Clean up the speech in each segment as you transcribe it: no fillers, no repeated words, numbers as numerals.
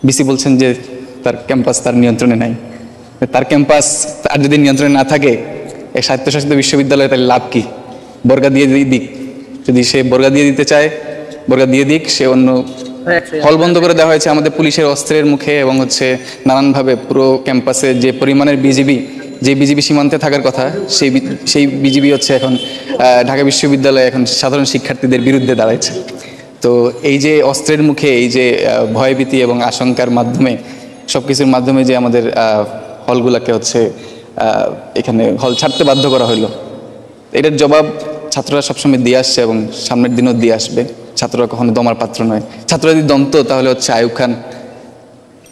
BC বলছেন যে তার ক্যাম্পাস তার নিয়ন্ত্রণে নাই। তার ক্যাম্পাস তার যদি নিয়ন্ত্রণে না থাকে এই স্বায়ত্তশাসিত বিশ্ববিদ্যালয়ে তাহলে লাভ কি? বর্গা দিয়ে দিক, যদি সে বর্গা দিয়ে দিতে চায় বর্গা দিয়ে দিক। সে অন্য হল বন্ধ করে দেওয়া হয়েছে আমাদের পুলিশের অস্ত্রের মুখে, এবং হচ্ছে নানানভাবে পুরো ক্যাম্পাসে যে পরিমাণের যে বিজিবি সীমান্তে থাকার কথা সেই বিজিবি হচ্ছে এখন ঢাকা বিশ্ববিদ্যালয়ে এখন সাধারণ শিক্ষার্থীদের বিরুদ্ধে দাঁড়াচ্ছে। তো এই যে অস্ত্রের মুখে, এই যে ভয়ভীতি এবং আশঙ্কার মাধ্যমে, সব কিছুর মাধ্যমে যে আমাদের হলগুলোকে হচ্ছে এখানে হল ছাড়তে বাধ্য করা হলো, এটার জবাব ছাত্ররা সবসময় দিয়ে আসছে এবং সামনের দিনও দিয়ে আসবে। ছাত্ররা কখনো দমার পাত্র নয়। ছাত্ররা যদি দমতো তাহলে হচ্ছে আইয়ুব খান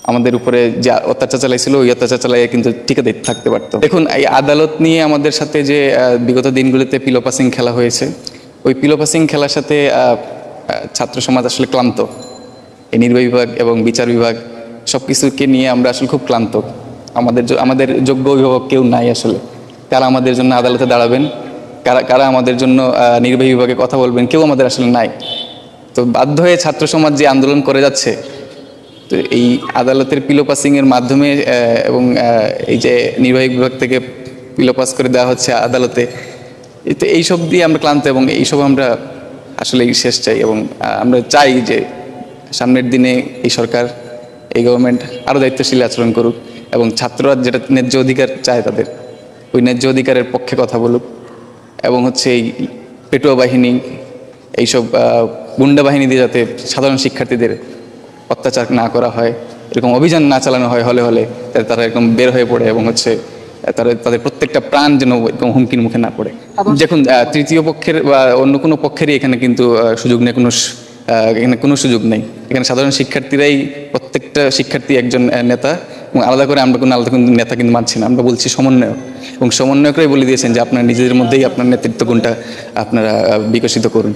আমাদের উপরে যে অত্যাচার চালাইছিল ওই অত্যাচার চালাইয়ে কিন্তু টিকে থাকতে পারতো। দেখুন, এই আদালত নিয়ে আমাদের সাথে যে বিগত দিনগুলিতে পিলো পাসিং খেলা হয়েছে, ওই পিলো পাসিং খেলার সাথে ছাত্র সমাজ আসলে ক্লান্ত। এই নির্বাহী বিভাগ এবং বিচার বিভাগ সব কিছুকে নিয়ে আমরা আসলে খুব ক্লান্ত। আমাদের যোগ্য অভিভাবক কেউ নাই আসলে। কারা আমাদের জন্য আদালতে দাঁড়াবেন, কারা আমাদের জন্য নির্বাহী বিভাগে কথা বলবেন, কেউ আমাদের আসলে নাই। তো বাধ্য হয়ে ছাত্র সমাজ যে আন্দোলন করে যাচ্ছে, তো এই আদালতের পিলো পাসিংয়ের মাধ্যমে এবং এই যে নির্বাহী বিভাগ থেকে পিলো পাস করে দেওয়া হচ্ছে আদালতে, তো এইসব দিয়ে আমরা ক্লান্ত এবং এইসব আমরা আসলে শেষ চাই। এবং আমরা চাই যে সামনের দিনে এই সরকার, এই গভর্নমেন্ট আরও দায়িত্বশীল আচরণ করুক এবং ছাত্ররা যেটা ন্যায্য অধিকার চায় তাদের ওই ন্যায্য অধিকারের পক্ষে কথা বলুক। এবং হচ্ছে এই পেটুয়া বাহিনী, এইসব গুন্ডা বাহিনী দিয়ে যাতে সাধারণ শিক্ষার্থীদের অত্যাচার না করা হয়, এরকম অভিযান না চালানো হয় হলে হলে, তারা এরকম বের হয়ে পড়ে এবং হচ্ছে তাদের প্রত্যেকটা প্রাণ যেন এরকম হুমকির মুখে না পড়ে। দেখুন, তৃতীয় পক্ষের বা অন্য কোনো পক্ষেরই এখানে কিন্তু সুযোগ নেই, এখানে কোনো সুযোগ নেই। এখানে সাধারণ শিক্ষার্থীরাই, প্রত্যেকটা শিক্ষার্থী একজন নেতা, এবং আলাদা করে আমরা আলাদা কোনো নেতা কিন্তু মানছি না। আমরা বলছি সমন্বয়ক, এবং সমন্বয়করাই বলে দিয়েছেন যে আপনারা নিজেদের মধ্যেই আপনার নেতৃত্ব গুণটা আপনারা বিকশিত করুন।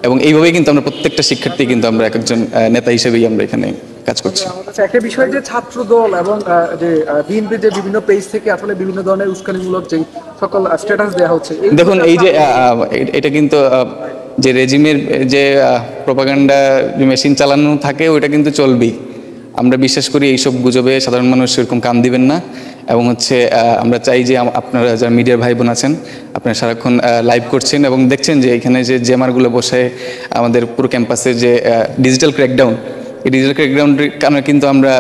এবং এইভাবেই কিন্তু আমরা প্রত্যেকটা শিক্ষার্থী কিন্তু আমরা একজন নেতা হিসেবেই আমরা এখানে কাজ করছি। একটা বিষয় যে ছাত্র দল এবং যে বিএনপির যে বিভিন্ন পেজ থেকে আসলে বিভিন্ন ধরনের উস্কানিমূলক যে সকল স্ট্যাটাস দেওয়া হচ্ছে, দেখুন এই যে এটা কিন্তু যে রেজিমের যে প্রোপাগান্ডা মেশিন চালানো থাকে ওইটা কিন্তু চলবেই। আমরা বিশ্বাস করি এইসব গুজবে সাধারণ মানুষ সেরকম কান দিবেন না। এবং হচ্ছে আমরা চাই যে আপনারা যারা মিডিয়ার ভাই বোন আছেন, আপনারা সারাক্ষণ লাইভ করছেন এবং দেখছেন যে এখানে যে জেমারগুলো বসে আমাদের পুরো ক্যাম্পাসে যে ডিজিটাল ক্র্যাকডাউন, এই ডিজিটাল ক্র্যাকডাউনের কারণে কিন্তু আমরা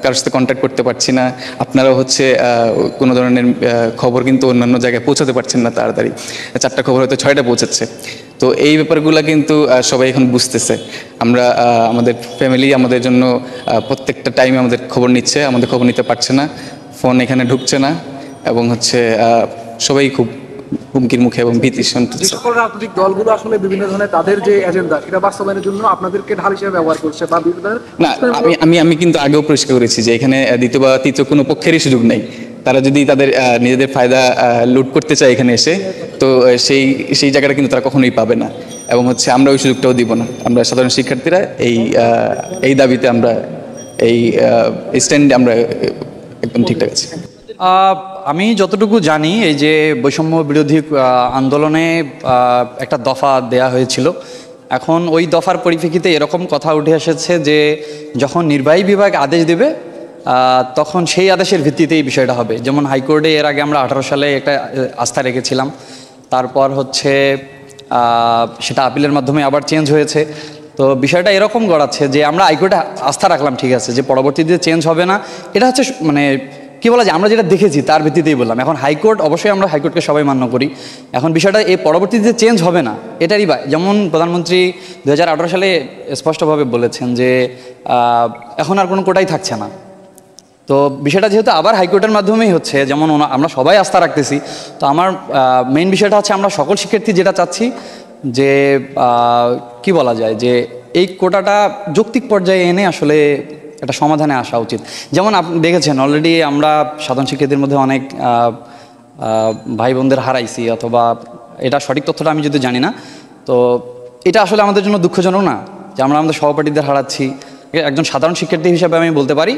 কারোর সাথে কন্ট্যাক্ট করতে পারছি না। আপনারাও হচ্ছে কোনো ধরনের খবর কিন্তু অন্যান্য জায়গায় পৌঁছাতে পারছেন না তাড়াতাড়ি। 4টা খবর হয়তো 6টা পৌঁছাচ্ছে। তো এই ব্যাপারগুলো কিন্তু সবাই এখন বুঝতেছে। আমরা আমাদের ফ্যামিলি আমাদের জন্য প্রত্যেকটা টাইমে আমাদের খবর নিচ্ছে, আমাদের খবর নিতে পারছে না, ফোন এখানে ঢুকছে না, এবং হচ্ছে সবাই খুব হুমকির মুখে এবং ভীতির সন্তুষ্ট। সকল রাজনৈতিক দলগুলো আসলে বিভিন্ন ধরনের তাদের যে এজেন্ডা এটা বাস্তবায়নের জন্য আপনাদেরকে ঢাল হিসেবে ব্যবহার করছে বা বিভিন্ন না, আমি কিন্তু আগেও পরিষ্কার করেছি যে এখানে দ্বিতীয় বা তৃতীয় কোনো পক্ষেরই সুযোগ নেই। তারা যদি তাদের নিজেদের ফায়দা লুট করতে চায় এখানে এসে, তো সেই জায়গাটা কিন্তু তারা কখনোই পাবে না। এবং হচ্ছে আমরা ওই সুযোগটাও দিব না। আমরা সাধারণ শিক্ষার্থীরা এই দাবিতে আমরা এই স্ট্যান্ডে আমরা একদম ঠিকঠাক আছি। আমি যতটুকু জানি, এই যে বৈষম্য বিরোধী আন্দোলনে একটা দফা দেয়া হয়েছিল। এখন ওই দফার পরিপ্রেক্ষিতে এরকম কথা উঠে এসেছে যে যখন নির্বাহী বিভাগ আদেশ দেবে তখন সেই আদেশের ভিত্তিতে এই বিষয়টা হবে। যেমন হাইকোর্টে এর আগে আমরা 18 সালে একটা আস্থা রেখেছিলাম, তারপর হচ্ছে সেটা আপিলের মাধ্যমে আবার চেঞ্জ হয়েছে। তো বিষয়টা এরকম গড়াচ্ছে যে আমরা হাইকোর্টে আস্থা রাখলাম, ঠিক আছে, যে পরবর্তীতে চেঞ্জ হবে না। এটা হচ্ছে মানে কী বলা যায়, আমরা যেটা দেখেছি তার ভিত্তিতেই বললাম। এখন হাইকোর্ট, অবশ্যই আমরা হাইকোর্টকে সবাই মান্য করি। এখন বিষয়টা এই পরবর্তীতে চেঞ্জ হবে না এটারই যেমন প্রধানমন্ত্রী 2018 সালে স্পষ্টভাবে বলেছেন যে এখন আর কোনো কোটাই থাকছে না। তো বিষয়টা যেহেতু আবার হাইকোর্টের মাধ্যমেই হচ্ছে, যেমন আমরা সবাই আস্থা রাখতেছি, তো আমার মেইন বিষয়টা হচ্ছে আমরা সকল শিক্ষার্থী যেটা চাচ্ছি যে কি বলা যায়, যে এই কোটাটা যৌক্তিক পর্যায়ে এনে আসলে একটা সমাধানে আসা উচিত। যেমন আপনি দেখেছেন অলরেডি আমরা সাধারণ শিক্ষার্থীদের মধ্যে অনেক ভাই বোনদের হারাইছি, অথবা এটা সঠিক তথ্যটা আমি যদি জানি না, তো এটা আসলে আমাদের জন্য দুঃখজনক না যে আমরা আমাদের সহপাঠীদের হারাচ্ছি। একজন সাধারণ শিক্ষার্থী হিসাবে আমি বলতে পারি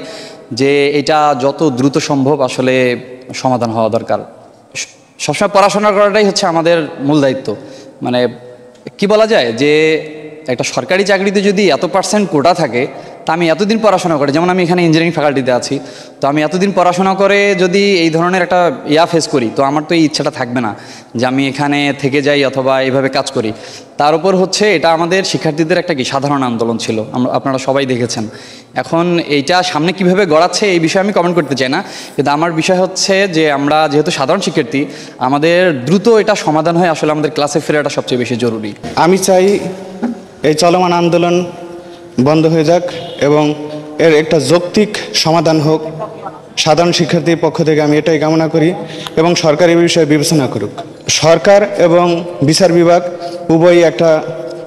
যে এটা যত দ্রুত সম্ভব আসলে সমাধান হওয়া দরকার। সবসময় পড়াশোনা করাটাই হচ্ছে আমাদের মূল দায়িত্ব। মানে কি বলা যায় যে একটা সরকারি চাকরিতে যদি এত % কোটা থাকে, তা আমি এতদিন পড়াশোনা করে, যেমন আমি এখানে ইঞ্জিনিয়ারিং ফ্যাকাল্টিতে আছি, তো আমি এতদিন পড়াশোনা করে যদি এই ধরনের একটা ফেস করি, তো আমার তো এই ইচ্ছাটা থাকবে না যে আমি এখানে থেকে যাই অথবা এইভাবে কাজ করি। তার উপর হচ্ছে এটা আমাদের শিক্ষার্থীদের একটা কি সাধারণ আন্দোলন ছিল, আপনারা সবাই দেখেছেন। এখন এইটা সামনে কিভাবে গড়াচ্ছে এই বিষয়ে আমি কমেন্ট করতে চাই না, কিন্তু আমার বিষয় হচ্ছে যে আমরা যেহেতু সাধারণ শিক্ষার্থী, আমাদের দ্রুত এটা সমাধান হয় আসলে আমাদের ক্লাসে ফেরাটা সবচেয়ে বেশি জরুরি। আমি চাই এই চলমান আন্দোলন বন্ধ হয়ে যাক এবং এর একটা যৌক্তিক সমাধান হোক। সাধারণ শিক্ষার্থীর পক্ষ থেকে আমি এটাই কামনা করি এবং সরকার এই বিষয়ে বিবেচনা করুক। সরকার এবং বিচার বিভাগ উভয়ই একটা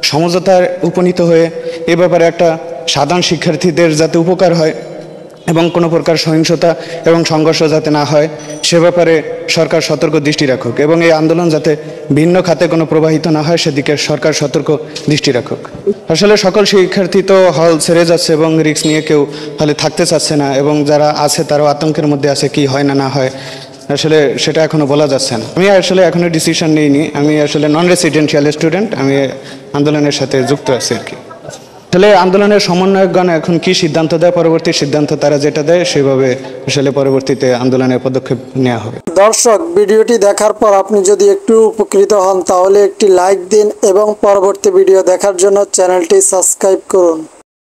সমঝোতায় উপনীত হয়ে এ ব্যাপারে একটা সাধারণ শিক্ষার্থীদের যাতে উপকার হয় এবং কোনো প্রকার সহিংসতা এবং সংঘর্ষ যাতে না হয় সে ব্যাপারে সরকার সতর্ক দৃষ্টি রাখুক এবং এই আন্দোলন যাতে ভিন্ন খাতে কোনো প্রবাহিত না হয় সেদিকে সরকার সতর্ক দৃষ্টি রাখুক। আসলে সকল শিক্ষার্থী তো হল ছেড়ে যাচ্ছে এবং রিস্ক নিয়ে কেউ হলে থাকতে চাচ্ছে না এবং যারা আছে তারাও আতঙ্কের মধ্যে আছে কি হয় না না হয়, আসলে সেটা এখনও বলা যাচ্ছে না। আমি আসলে এখনও ডিসিশন নিইনি, আমি আসলে নন রেসিডেন্সিয়াল স্টুডেন্ট, আমি আন্দোলনের সাথে যুক্ত আছি আর কি। আসলে আন্দোলনের সমন্বয়কগণ এখন কি সিদ্ধান্ত দেয়, পরবর্তী সিদ্ধান্ত তারা যেটা দেয় সেভাবে আসলে পরবর্তীতে আন্দোলনের পদক্ষেপ নেওয়া হবে। দর্শক, ভিডিওটি দেখার পর আপনি যদি একটু উপকৃত হন তাহলে একটি লাইক দিন এবং পরবর্তী ভিডিও দেখার জন্য চ্যানেলটি সাবস্ক্রাইব করুন।